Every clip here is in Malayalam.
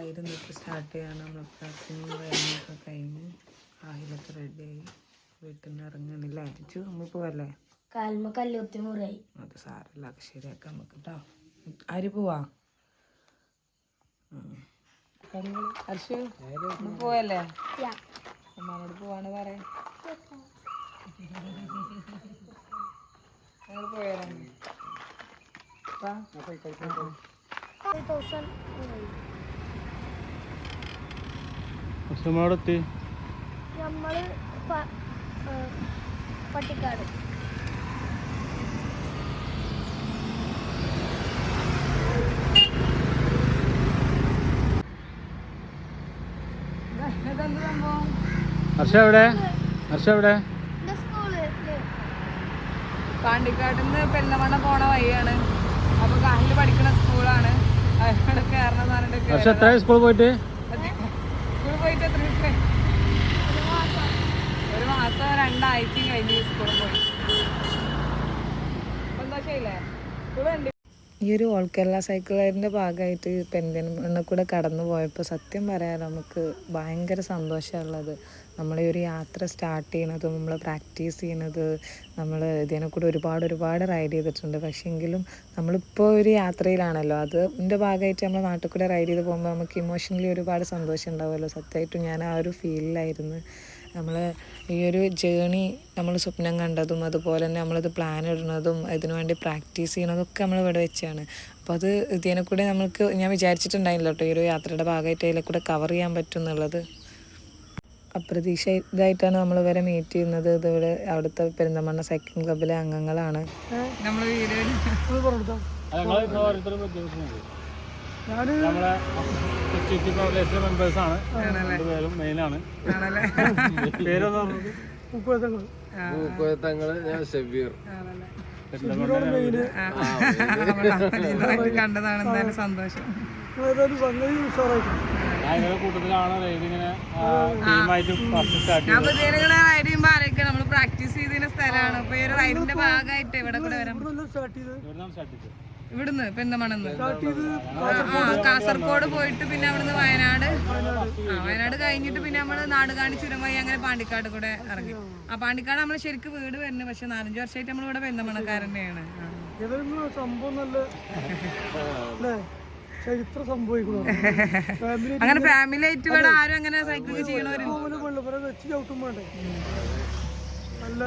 റൈഡ് എന്നിട്ട് സ്റ്റാർട്ട് ചെയ്യാണ്. നമ്മൾ പാക്കിങ്ങും കാര്യങ്ങളൊക്കെ കഴിഞ്ഞ് കാഹിലൊക്കെ റെഡിയായി വീട്ടിൽ നിന്ന് ഇറങ്ങണില്ല. അയച്ചു നമ്മൾ പോവല്ലേ? കാൽമ കല്ലുത്തി മുറിയായി. അത് സാരല്ല, ശരിയാക്കാം നമുക്ക് കേട്ടോ. ആര് പോവാ? ഹർഷു പോവല്ലേ? അമ്മാനോട് പോവാണ് പറയാ. നമ്മള് പട്ടിക്കാട്. പാണ്ടിക്കാട്ടിന്ന് പെരുന്തമണ്ണ പോണ വഴിയാണ്. അപ്പൊ കാഹില് പഠിക്കുന്ന സ്കൂളാണ്. അവിടെ കയറണം പറഞ്ഞിട്ട് സ്കൂൾ പോയിട്ട് എത്ര ദിവസം? ഒരു മാസം 2 ആഴ്ചയും കഴിഞ്ഞ് സ്കൂളിൽ പോയി. സന്തോഷമില്ലേ? ഈ ഒരു ഓൾ കേരള സൈക്കിൾ റൈഡിൻ്റെ ഭാഗമായിട്ട് പെരിന്തൽമണ്ണ കൂടെ കടന്നു പോയപ്പോൾ സത്യം പറയാൻ നമുക്ക് ഭയങ്കര സന്തോഷമുള്ളത്. നമ്മൾ ഈ ഒരു യാത്ര സ്റ്റാർട്ട് ചെയ്യണതും നമ്മൾ പ്രാക്ടീസ് ചെയ്യണത് നമ്മൾ ഇതിനെ കൂടെ ഒരുപാട് റൈഡ് ചെയ്തിട്ടുണ്ട്. പക്ഷേങ്കിലും നമ്മളിപ്പോൾ ഒരു യാത്രയിലാണല്ലോ, അതിൻ്റെ ഭാഗമായിട്ട് നമ്മൾ നാട്ടിൽ കൂടെ റൈഡ് ചെയ്ത് പോകുമ്പോൾ നമുക്ക് ഇമോഷണലി ഒരുപാട് സന്തോഷം ഉണ്ടാവുമല്ലോ. സത്യമായിട്ടും ഞാൻ ആ ഒരു ഫീലിലായിരുന്നു. നമ്മൾ ഈ ഒരു ജേണി നമ്മൾ സ്വപ്നം കണ്ടതും അതുപോലെ തന്നെ നമ്മളിത് പ്ലാൻ ഇടുന്നതും ഇതിനു വേണ്ടി പ്രാക്ടീസ് ചെയ്യണതൊക്കെ നമ്മൾ ഇവിടെ വെച്ചാണ്. അപ്പോൾ അത് ഇതിനെ കൂടെ നമുക്ക് ഞാൻ വിചാരിച്ചിട്ടുണ്ടായില്ല കേട്ടോ ഈ ഒരു യാത്രയുടെ ഭാഗമായിട്ട് അതിലെ കൂടെ കവർ ചെയ്യാൻ പറ്റും എന്നുള്ളത്. അപ്രതീക്ഷിതമായിട്ടാണ് നമ്മൾ ഇവരെ മീറ്റ് ചെയ്യുന്നത്. ഇതിവിടെ അവിടുത്തെ പെരിന്തൽമണ്ണ സൈക്ലിംഗ് ക്ലബ്ബിലെ അംഗങ്ങളാണ്. നമ്മൾ മെമ്പേഴ്സാണ്. മെയിനാണ്. ഞാൻ ഷബീർ. കണ്ടതാണ് എന്തായാലും സന്തോഷം. കൂട്ടത്തിലാണ് റൈഡിങ്ങനെ റൈഡ് ചെയ്യുമ്പോ ആരൊക്കെ നമ്മൾ പ്രാക്ടീസ് ചെയ്തിരുന്ന സ്ഥലമാണ്. ഇപ്പൊ ഈ ഒരു റൈഡിന്റെ ഭാഗമായിട്ട് ഇവിടെ കൂടെ വരാം. ഇവിടുന്ന് പെരിന്തൽമണ്ണന്ന് കാസർഗോഡ് പോയിട്ട് പിന്നെ അവിടുന്ന് വയനാട് കഴിഞ്ഞിട്ട് പിന്നെ നമ്മള് നാടുകാണി ചുരം വഴി അങ്ങനെ പാണ്ടിക്കാട് കൂടെ ഇറങ്ങി. ആ പാണ്ടിക്കാട് നമ്മള് ശരിക്കും വീട് വരുന്നത്. പക്ഷെ 4-5 വർഷമായിട്ട് നമ്മൾ ഇവിടെ പെരിന്തൽമണ്ണക്കാരൻ തന്നെയാണ്. അങ്ങനെ ഫാമിലി ആയിട്ട് ഇവിടെ ആരും അങ്ങനെ സൈക്ലിംഗ് ചെയ്യണവരില്ല.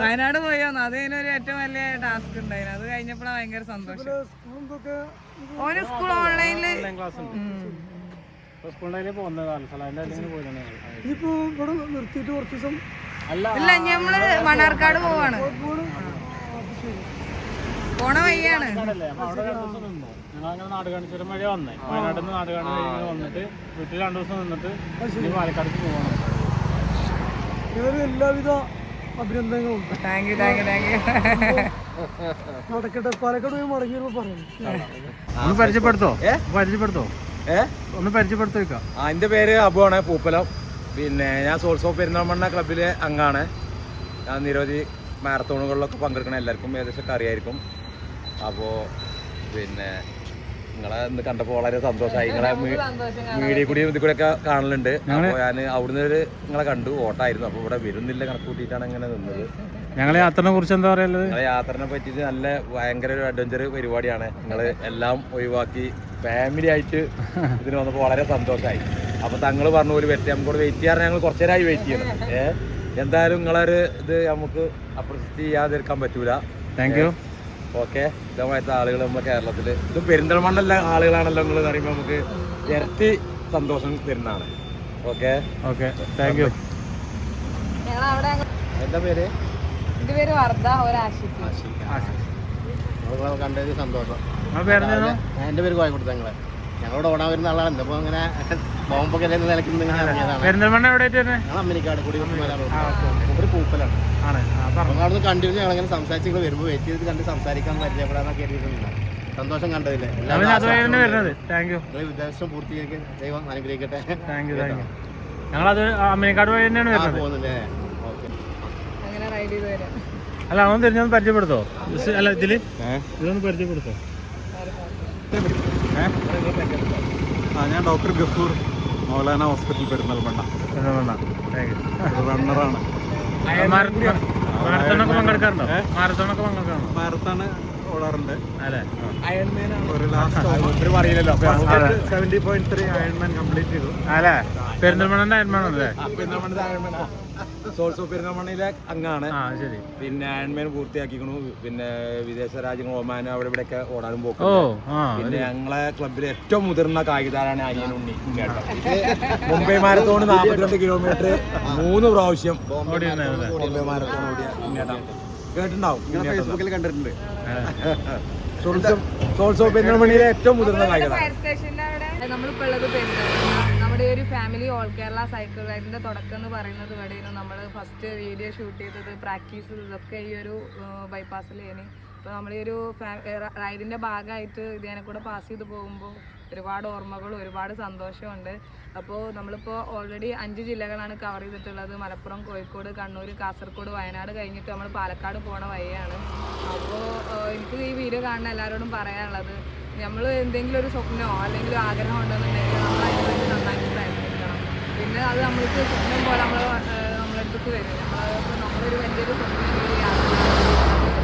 വയനാട് പോയോന്ന് അതിനൊരു ഏറ്റവും വലിയ ടാസ്ക് ഉണ്ടായിരുന്നു. അത് കഴിഞ്ഞപ്പോഴാണ് ഭയങ്കര സന്തോഷം. ഓരോ സ്കൂൾ ഓൺലൈനില് ഇല്ല, ഞമ്മള് മണ്ണാർക്കാട് പോവാണ്. പോണ വഴിയാണ്. നാടുകാണിച്ചുരം വഴി വന്നേ. വയനാട്ടിൽ നിന്ന് നാടുകാണി വന്നിട്ട് വീട്ടിൽ 2 ദിവസം നിന്നിട്ട് പാലക്കാടേക്ക് പോകണം. എല്ലാവിധ അഭിനന്ദനങ്ങളും. Thank you. നടക്കട്ടെ. പാലക്കാട് പോയി മടങ്ങി പറയുന്നു. ഒന്ന് പരിചയപ്പെടുത്തോ? ഒന്ന് പരിചയപ്പെടുത്തോ? എൻ്റെ പേര് അബു ആണ്, പൂപ്പലം. പിന്നെ ഞാൻ സോൾസ് ഓഫ് പെരിന്തൽമണ്ണ ക്ലബ്ബിലെ അംഗമാണ്. ഞാൻ നിരവധി മാരത്തോണുകളിലൊക്കെ പങ്കെടുക്കണം. എല്ലാവർക്കും ഏകദേശമൊക്കെ അറിയായിരിക്കും. അപ്പോൾ പിന്നെ നിങ്ങളെ ഇന്ന് കണ്ടപ്പോൾ വളരെ സന്തോഷമായി. നിങ്ങളെ മീഡിയ കൂടി ഇതിൽ കൂടെ ഒക്കെ കാണലുണ്ട്. അപ്പോൾ ഞാൻ അവിടുന്ന് നിങ്ങളെ കണ്ടു. ഓട്ടമായിരുന്നു. അപ്പോൾ ഇവിടെ വരുന്നില്ല കണക്ക് കൂട്ടിയിട്ടാണ് ഇങ്ങനെ നിന്നത്. ഞങ്ങളെ യാത്രനെ കുറിച്ച് എന്താ പറയുന്നത്? നിങ്ങളെ യാത്രനെ പറ്റിയിട്ട് ഭയങ്കര ഒരു അഡ്വഞ്ചർ പരിപാടിയാണ്. നിങ്ങൾ എല്ലാം ഒഴിവാക്കി ഫാമിലി ആയിട്ട് ഇതിന് വന്നപ്പോൾ വളരെ സന്തോഷമായി. അപ്പോൾ തങ്ങൾ പറഞ്ഞു ഒരു നമുക്ക് വെയിറ്റ് ചെയ്യാറ്. ഞങ്ങൾ കുറച്ചു നേരമായി വെയിറ്റ് ചെയ്യണം. എന്തായാലും നിങ്ങളൊരു ഇത് നമുക്ക് അപ്രീഷിയേറ്റ് ചെയ്യാതിരിക്കാൻ പറ്റൂല. Thank you. ഓക്കെ. ഇതേമായിട്ട് ആളുകൾ നമ്മുടെ കേരളത്തിൽ ഇത് പെരിന്തൽമണ്ണ ആളുകളാണല്ലോ നിങ്ങൾ പറയുമ്പോൾ നമുക്ക് ഇരട്ടി സന്തോഷം തരുന്നതാണ്. ഓക്കെ. Thank you. എന്താ പേര്? എന്റെ പേര് വർദ്ധ. കണ്ടതിൽ സന്തോഷം. എൻ്റെ പേര് കോയക്കുട്ടി. ഞങ്ങളോട് ഓടാൻ വരുന്ന ആളാണ്. ഇതിപ്പോൾ അങ്ങനെ ബോംബൊക്കെ നിലയ്ക്കുന്ന പെരിന്തൽമണ്ണ എവിടെ? ഞങ്ങൾ അമ്മനിക്കാട് കൂടി ഒരു പൂപ്പലാണ്. അവിടുന്ന് കണ്ടിരുന്നു. ഞങ്ങളങ്ങനെ സംസാരിച്ച് വരുമ്പോൾ വെയിറ്റ് ചെയ്ത് കണ്ട് സംസാരിക്കാൻ പരിചയപ്പെടാനൊക്കെ കരുതിയിട്ടുണ്ട്. സന്തോഷം കണ്ടതില്ലേ. വിദ്യാഭ്യാസം പൂർത്തീകരിക്കാൻ ദൈവം അനുഗ്രഹിക്കട്ടെ. ഞങ്ങളത് അമ്മനിക്കാട് വഴി തന്നെയാണ് പോകുന്നില്ലേ? അല്ല അവൻ തിരിഞ്ഞൊന്ന് പരിചയപ്പെടുത്തോ? അല്ല ഇതൊന്ന് പരിചയപ്പെടുത്തോ? ഞാൻ ഡോക്ടർ ഗഫൂർ. മൗലാന ഹോസ്പിറ്റൽ പെരിന്തൽമണ്ണ. പെരിന്തൽമണ്ണ. റണ്ണറാണ്. മാരത്തോണൊക്കെ പങ്കെടുക്കാറുണ്ടോ? മാരത്തോണൊക്കെ പങ്കെടുക്കാറുണ്ടോ? മാരത്താണ് ഓടാറുണ്ട്. അല്ലേ? ഒരു ലാസ്റ്റ് അറിയില്ലല്ലോ. 70.3 അയൺമാൻ കംപ്ലീറ്റ് ചെയ്തു. അല്ലേ? പെരിന്തൽമണ്ണ അയൺമാൻ അല്ലേ? സോൾസ് ഓഫ് പെരിന്തൽമണ്ണയിലെ അംഗമാണ്. ശരി. പിന്നെ അയൺമാൻ പൂർത്തിയാക്കിക്കണു. പിന്നെ വിദേശ രാജ്യങ്ങൾ ഒമാൻ അവിടെ ഇവിടെയൊക്കെ ഓടാനും ഓ പോകും. പിന്നെ ഞങ്ങളെ ക്ലബിലെ ഏറ്റവും മുതിർന്ന കായികതാരാണ് അനിയൻ ഉണ്ണി. മുംബൈ മാരത്തോൺ 42 കിലോമീറ്റർ 3 പ്രാവശ്യം മുംബൈ മാരത്തോൺ ഓടിയ ഉണ്ണിയേട്ടൻ കേട്ടിട്ടുണ്ടാവും. ഫേസ്ബുക്കിൽ കണ്ടിട്ടുണ്ട്. സോൾസ് ഓഫ് പെരിന്തൽമണ്ണയിലെ ഏറ്റവും മുതിർന്ന കായികതാരം. ഫയർ സ്റ്റേഷന്റെ അവിടെ നമ്മളിപ്പോൾ ഉള്ളത് പെരിന്തൽമണ്ണ. നമ്മുടെ ഒരു ഫാമിലി ഓൾ കേരള സൈക്കിൾ റൈഡിന്റെ തുടക്കം എന്ന് പറയുന്നത് ഇവിടെയാണ്. നമ്മൾ ഫസ്റ്റ് വീഡിയോ ഷൂട്ട് ചെയ്തത്, പ്രാക്ടീസ് ചെയ്തതൊക്കെ ഈ ഒരു ബൈപ്പാസിലേന്. അപ്പോൾ നമ്മൾ ഈ ഒരു റൈഡിന്റെ ഭാഗമായിട്ട് ഇതിനെ കൂടെ പാസ് ചെയ്ത് പോകുമ്പോൾ ഒരുപാട് ഓർമ്മകളും ഒരുപാട് സന്തോഷമുണ്ട്. അപ്പോൾ നമ്മളിപ്പോൾ ഓൾറെഡി 5 ജില്ലകളാണ് കവർ ചെയ്തിട്ടുള്ളത്. മലപ്പുറം, കോഴിക്കോട്, കണ്ണൂർ, കാസർഗോഡ്, വയനാട് കഴിഞ്ഞിട്ട് നമ്മൾ പാലക്കാട് പോണ വഴിയാണ്. അപ്പോൾ എനിക്ക് ഈ വീഡിയോ കാണുന്ന എല്ലാവരോടും പറയാനുള്ളത്, നമ്മൾ എന്തെങ്കിലും ഒരു സ്വപ്നമോ അല്ലെങ്കിൽ ഒരു ആഗ്രഹം ഉണ്ടെന്നുണ്ടെങ്കിൽ നമ്മൾ അതിനുവേണ്ടി നന്നായിട്ട് പ്രയത്നിക്കണം. പിന്നെ അത് നമ്മൾക്ക് സ്വപ്നം പോലെ നമ്മളടുത്തേക്ക് വരും. നമ്മളൊരു വലിയൊരു സ്വപ്നം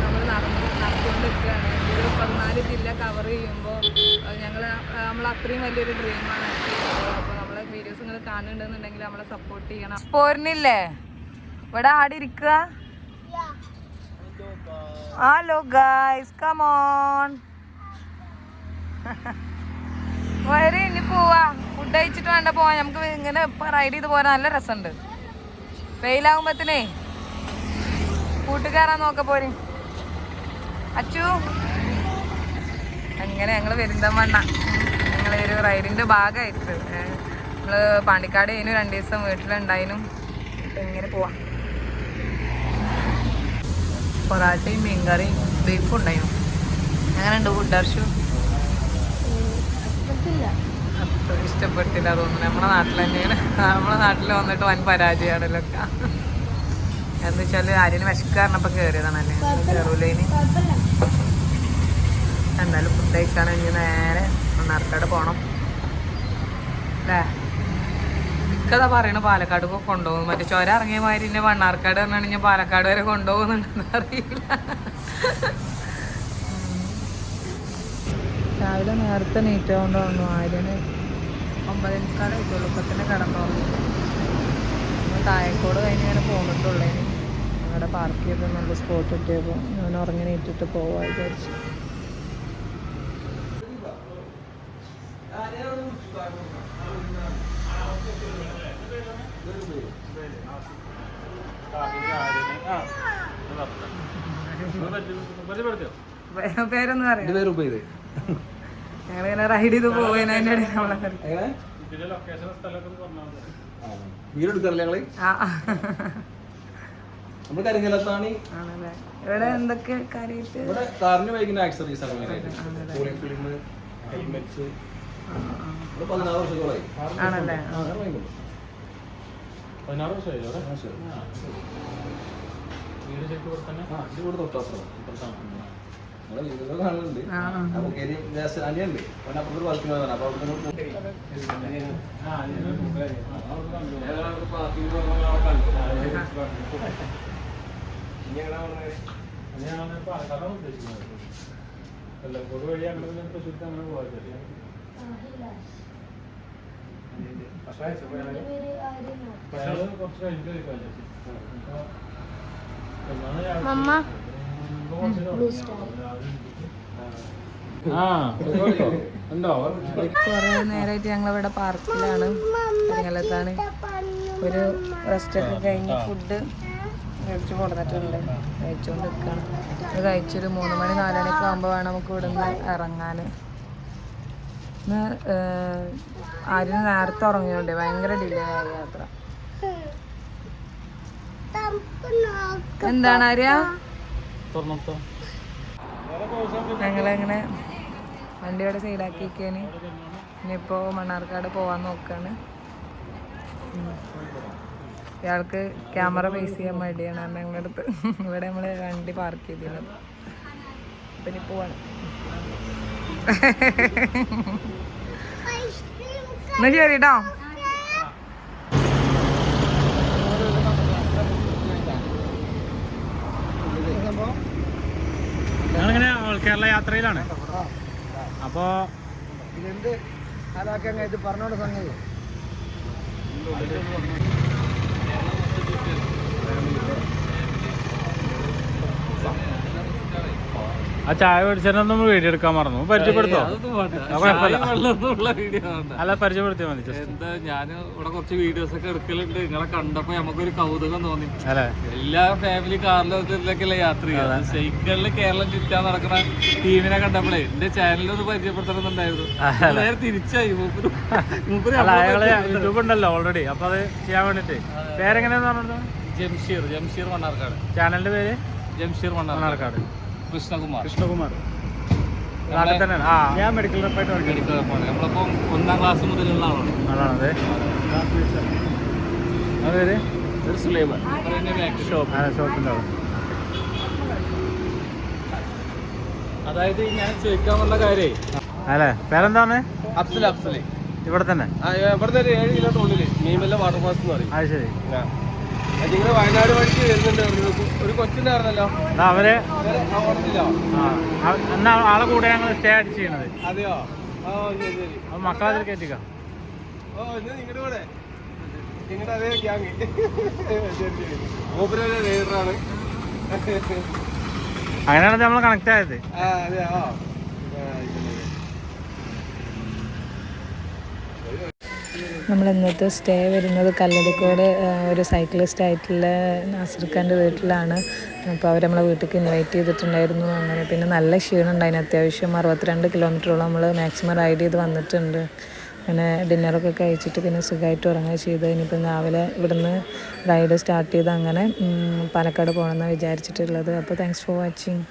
നമ്മൾ നടത്തിക്കൊണ്ടിരിക്കുകയാണ്. ഒരു 14 ജില്ല കവർ ചെയ്യുമ്പോൾ നമ്മൾ അത്രയും വലിയൊരു ഡ്രീമാണ്. അപ്പോൾ നമ്മളെ വീഡിയോസ് നിങ്ങൾ കാണുന്നുണ്ടെന്നുണ്ടെങ്കിൽ നമ്മളെ സപ്പോർട്ട് ചെയ്യണം. പോരുന്നില്ലേ ഇവിടെ ആടി ഇരിക്കുക? Hello guys, come on. വരെ ഇനി പോവാ. ഫുഡ് കഴിച്ചിട്ട് വേണ്ട പോവാൻ. നമുക്ക് ഇങ്ങനെ റൈഡ് ചെയ്ത് പോരാൻ നല്ല രസമുണ്ട്. വെയിലാകുമ്പത്തിനേ കൂട്ടുകാരാൻ നോക്ക പോരെ അച്ചു. അങ്ങനെ ഞങ്ങൾ പെരിന്തൽമണ്ണ ഞങ്ങളൊരു റൈഡിൻ്റെ ഭാഗമായിട്ട് നമ്മൾ പാണ്ടിക്കാട് കഴിഞ്ഞു 2 ദിവസം വീട്ടിലുണ്ടായിരുന്നു. അപ്പം ഇങ്ങനെ പോവാം. പൊറാട്ടയും മീൻകറിയും ബീഫും ഉണ്ടായിരുന്നു. എങ്ങനെയുണ്ട് ഫുഡ് അർഷു? അത്ര ഇഷ്ടപ്പെട്ടില്ല തോന്നുന്നു. നമ്മളെ നാട്ടിൽ തന്നെയാണ്. നമ്മളെ നാട്ടിൽ വന്നിട്ട് വൻ പരാജയമാണല്ലോ. എന്താ വെച്ചാൽ ആര്യന് വിശക്കാറിനപ്പോൾ കയറിയതാണല്ലേ, കയറൂലേന്. എന്തായാലും ഫുഡ് കഴിക്കാൻ ഇനി നേരെ മണ്ണാർക്കാട് പോകണം അല്ലേ? മിക്കതാ പറയണ പാലക്കാട് കൊണ്ടുപോകും. മറ്റേ ചോര ഇറങ്ങിയ മാതിരി എന്നെ മണ്ണാർക്കാട് പറഞ്ഞാണ് ഞാൻ പാലക്കാട് വരെ കൊണ്ടുപോകുന്നുണ്ടെന്ന് അറിയില്ല. രാവിലെ നേരത്തെ നീറ്റ് കൊണ്ടുവന്നു. ആര്യന് 9:45 ആയിട്ടുള്ളൂ. ഇപ്പം തന്നെ കിടന്നു. തായക്കോട് കഴിഞ്ഞ് ഇങ്ങനെ പോന്നിട്ടുള്ളേന് അവിടെ പാർക്ക് ചെയ്ത് നല്ല സ്പോട്ട് കിട്ടിയപ്പോൾ ഞാൻ ഉറങ്ങി നീറ്റിട്ട് പോവാ വിചാരിച്ചു. പേരൊന്നും അറിയാം. ഞങ്ങളിങ്ങനെ റൈഡ് ചെയ്ത് പോവുകയാണ്. അതിൻ്റെ ഇടയിൽ നമ്മളെ ആണല്ലേ. ഇവിടെ എന്തൊക്കെ കാര്യമായിട്ട് കാറിന് വൈകുന്ന ആക്സറീസ് ആണ്. ഹെൽമെറ്റ്സ് 16 വർഷത്തോളായി ആണല്ലേ. 16 വർഷമായില്ലേ? വീട് ശരിക്കും ഇവിടെ തന്നെ? ഇവിടെ തൊട്ടപ്പുറം നമ്മളെ വീടുകൾ കാണുന്നുണ്ട്. നമുക്ക് അനിയുണ്ട് അപ്പുറത്ത് പാർക്കിംഗ്. അപ്പൊ അവിടെ പാലക്കാടാണ് ഉദ്ദേശിക്കുന്നത്. കൊല്ലംകോട് വഴി അങ്ങനെ തൃശ്ശൂർക്ക് അങ്ങനെ പോകാറില്ല. അയാള് കുറച്ച് കഴിഞ്ഞിട്ട് കഴിക്കാല്ലേ. കുറെ നേരമായിട്ട് ഞങ്ങളിവിടെ പാർക്കിലാണ്, കരിങ്ങലത്താണ്. ഒരു റെസ്റ്റൊക്കെ കഴിഞ്ഞ് ഫുഡ് കഴിച്ചു കൊടുത്തിട്ടുണ്ട്. കഴിച്ചുകൊണ്ട് നിൽക്കുകയാണ്. ഇത് കഴിച്ചൊരു 3 മണി 4 മണിയൊക്കെ ആകുമ്പോൾ വേണം നമുക്ക് ഇവിടെ നിന്ന് ഇറങ്ങാൻ. ഇന്ന് ആരും നേരത്തെ ഉറങ്ങിയോണ്ടേ ഭയങ്കര ഡിലേ ആയ യാത്ര. എന്താണ് ആര്യ? ഞങ്ങളങ്ങനെ വണ്ടിയോടെ സൈഡാക്കിയിരിക്കാന്. ഇനിയിപ്പോൾ മണ്ണാർക്കാട് പോവാൻ നോക്കാണ്. ഇയാൾക്ക് ക്യാമറ ഫേസ് ചെയ്യാൻ മടിയാണ്. കാരണം ഞങ്ങളുടെ അടുത്ത് ഇവിടെ നമ്മൾ വണ്ടി പാർക്ക് ചെയ്തിരുന്നത്. അപ്പം ഇനി പോവാണ്. എന്നാ ശരി കേട്ടോ. ഞങ്ങളിങ്ങനെ ഓൾ കേരള യാത്രയിലാണ്. അപ്പോൾ ഇതെന്ത് അതാക്കാൻ ഇത് പറഞ്ഞോണ്ട് സംഗതി ആ ചായ മേടിച്ചൊന്നും വീഡിയോ എടുക്കാൻ മറന്നു. പരിചയപ്പെടുത്തോ? അല്ല പരിചയപ്പെടുത്തിയാൽ മതി. എന്താ ഞാൻ ഇവിടെ കുറച്ച് വീഡിയോസ് ഒക്കെ എടുക്കലുണ്ട്. നിങ്ങളെ കണ്ടപ്പോ നമുക്കൊരു കൗതുകം തോന്നി. അല്ലേ എല്ലാ ഫാമിലി കാറിലൊക്കെ യാത്ര ചെയ്യാം. സൈക്കിളിൽ കേരളം ചുറ്റാൻ നടക്കുന്ന ടീമിനെ കണ്ടപ്പോഴേ എന്റെ ചാനലൊന്ന് പരിചയപ്പെടുത്തണമെന്നുണ്ടായിരുന്നു. നേരെ തിരിച്ചായി അയാളെ യൂട്യൂബ് ഉണ്ടല്ലോ ഓൾറെഡി, അപ്പൊ അത് ചെയ്യാൻ വേണ്ടിട്ട്. പേരെങ്ങനെയാന്ന് പറഞ്ഞത്? ജംഷീർ മണ്ണാർക്കാട്. ചാനലിന്റെ പേര് ജംഷീർ മണ്ണാർക്കാട്. കൃഷ്ണകുമാർ. നാട്ടിൽ തന്നെയാണ്. ആ ഞാൻ മെഡിക്കൽ റെപ്പായിട്ട് നമ്മളിപ്പം 1ാം ക്ലാസ് മുതലുള്ള ആളാണ്. അതാണത്. പേര് സുലൈമാൻ. ഷോപ്പിന്റെ ആള്. അതായത് ഞാൻ ചോദിക്കാൻ വന്ന കാര്യേ, അല്ലേ പേരെന്താണ്? അഫ്സല് ഇവിടെ തന്നെ? ഇവിടുത്തെ ഒരു 7 കിലോ ഉള്ളില് മീമല്ല വാട്ടർഫാൾസ് എന്ന് പറയും. അത് ശരി. നിങ്ങൾ വയനാട് വഴിക്ക് വരുന്നുണ്ട്. ഒരു കൊച്ചുണ്ടായിരുന്നല്ലോ, അവര് ഓർമ്മയില്ല? എന്നാ ആളെ കൂടെ ഞങ്ങൾ സ്റ്റേ അടിച്ച് ചെയ്യണത്. അതെയോ? ശരി. അപ്പൊ മക്കളതിൽ കയറ്റിക്കാം. നിങ്ങളുടെ കൂടെ നിങ്ങളുടെ അതേ ഗ്യാങ്. ശരി. മൂപ്പരൊരു റൈഡറാണ്. അങ്ങനെയാണ് നമ്മൾ കണക്ട് ആയത്. അതെയോ? നമ്മൾ ഇന്നത്തെ സ്റ്റേ വരുന്നത് കല്ലടിക്കോട് ഒരു സൈക്ലിസ്റ്റ് ആയിട്ടുള്ള നാസിർഖാൻ്റെ വീട്ടിലാണ്. അപ്പോൾ അവർ നമ്മളെ വീട്ടിലേക്ക് ഇൻവൈറ്റ് ചെയ്തിട്ടുണ്ടായിരുന്നു. അങ്ങനെ പിന്നെ നല്ല ക്ഷീണം ഉണ്ടായിരുന്നു. അത്യാവശ്യം 62 കിലോമീറ്ററോളം നമ്മൾ മാക്സിമം റൈഡ് ചെയ്ത് വന്നിട്ടുണ്ട്. അങ്ങനെ ഡിന്നറൊക്കെ കഴിച്ചിട്ട് പിന്നെ സുഖമായിട്ട് ഉറങ്ങുക ചെയ്ത് ഇനിയിപ്പം രാവിലെ ഇവിടുന്ന് റൈഡ് സ്റ്റാർട്ട് ചെയ്ത് അങ്ങനെ പാലക്കാട് പോകണമെന്നാണ് വിചാരിച്ചിട്ടുള്ളത്. അപ്പോൾ താങ്ക്സ് ഫോർ വാച്ചിങ്.